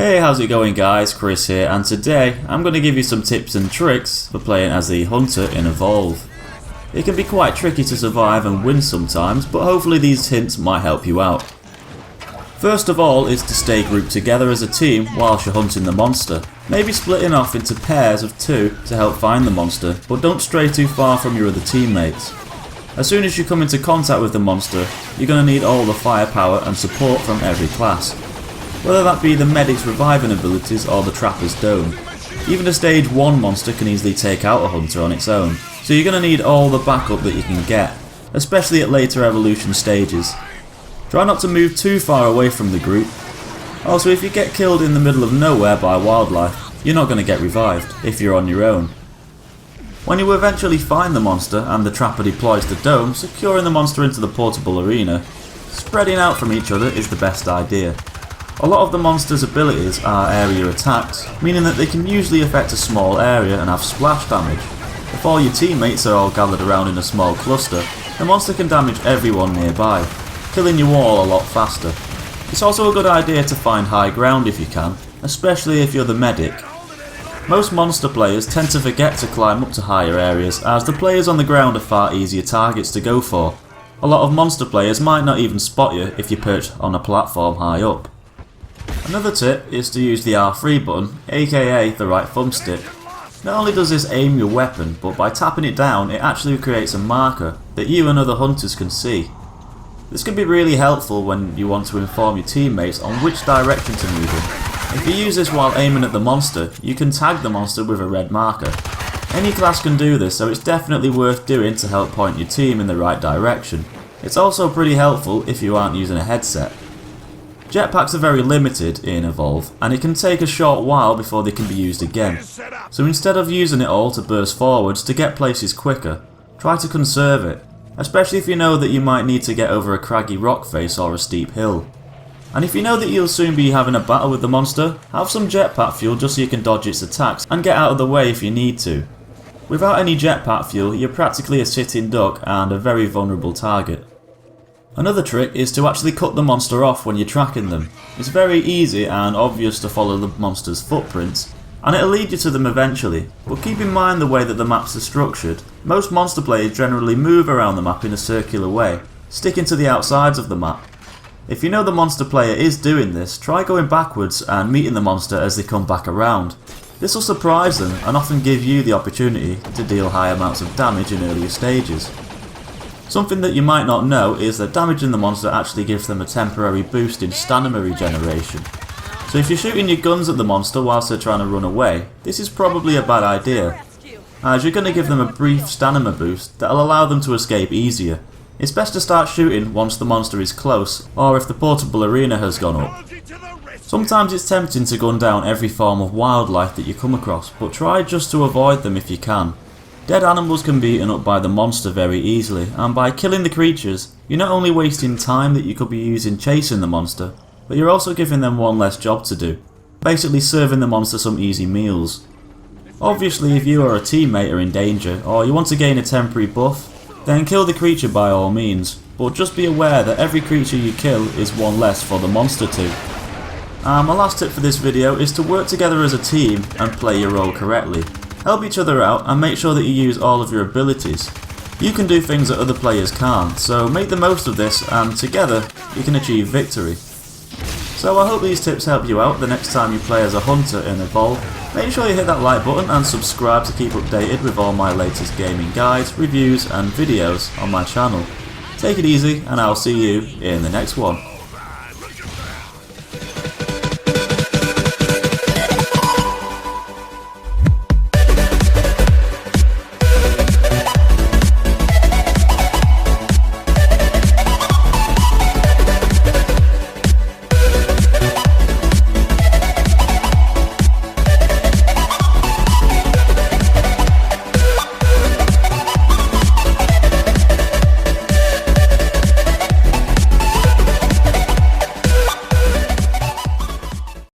Hey, how's it going guys? Chris here, and today I'm going to give you some tips and tricks for playing as the hunter in Evolve. It can be quite tricky to survive and win sometimes, but hopefully these hints might help you out. First of all is to stay grouped together as a team whilst you're hunting the monster. Maybe splitting off into pairs of 2 to help find the monster, but don't stray too far from your other teammates. As soon as you come into contact with the monster, you're going to need all the firepower and support from every class. Whether that be the medic's reviving abilities or the trapper's dome. Even a stage 1 monster can easily take out a hunter on its own, so you're going to need all the backup that you can get, especially at later evolution stages. Try not to move too far away from the group. Also, if you get killed in the middle of nowhere by wildlife, you're not going to get revived if you're on your own. When you eventually find the monster and the trapper deploys the dome, securing the monster into the portable arena, spreading out from each other is the best idea. A lot of the monster's abilities are area attacks, meaning that they can usually affect a small area and have splash damage. If all your teammates are all gathered around in a small cluster, the monster can damage everyone nearby, killing you all a lot faster. It's also a good idea to find high ground if you can, especially if you're the medic. Most monster players tend to forget to climb up to higher areas, as the players on the ground are far easier targets to go for. A lot of monster players might not even spot you if you're perched on a platform high up. Another tip is to use the R3 button, aka the right thumbstick. Not only does this aim your weapon, but by tapping it down it actually creates a marker that you and other hunters can see. This can be really helpful when you want to inform your teammates on which direction to move in. If you use this while aiming at the monster, you can tag the monster with a red marker. Any class can do this, so it's definitely worth doing to help point your team in the right direction. It's also pretty helpful if you aren't using a headset. Jetpacks are very limited in Evolve, and it can take a short while before they can be used again. So instead of using it all to burst forwards to get places quicker, try to conserve it, especially if you know that you might need to get over a craggy rock face or a steep hill. And if you know that you'll soon be having a battle with the monster, have some jetpack fuel just so you can dodge its attacks and get out of the way if you need to. Without any jetpack fuel, you're practically a sitting duck and a very vulnerable target. Another trick is to actually cut the monster off when you're tracking them. It's very easy and obvious to follow the monster's footprints, and it'll lead you to them eventually, but keep in mind the way that the maps are structured. Most monster players generally move around the map in a circular way, sticking to the outsides of the map. If you know the monster player is doing this, try going backwards and meeting the monster as they come back around. This will surprise them and often give you the opportunity to deal high amounts of damage in earlier stages. Something that you might not know is that damaging the monster actually gives them a temporary boost in stamina regeneration. So if you're shooting your guns at the monster whilst they're trying to run away, this is probably a bad idea, as you're going to give them a brief stamina boost that'll allow them to escape easier. It's best to start shooting once the monster is close, or if the portable arena has gone up. Sometimes it's tempting to gun down every form of wildlife that you come across, but try just to avoid them if you can. Dead animals can be eaten up by the monster very easily, and by killing the creatures, you're not only wasting time that you could be using chasing the monster, but you're also giving them one less job to do, basically serving the monster some easy meals. Obviously, if you or a teammate are in danger, or you want to gain a temporary buff, then kill the creature by all means, but just be aware that every creature you kill is one less for the monster to. And my last tip for this video is to work together as a team and play your role correctly. Help each other out and make sure that you use all of your abilities. You can do things that other players can't, so make the most of this and together you can achieve victory. So I hope these tips help you out the next time you play as a hunter in Evolve. Make sure you hit that like button and subscribe to keep updated with all my latest gaming guides, reviews and videos on my channel. Take it easy and I'll see you in the next one.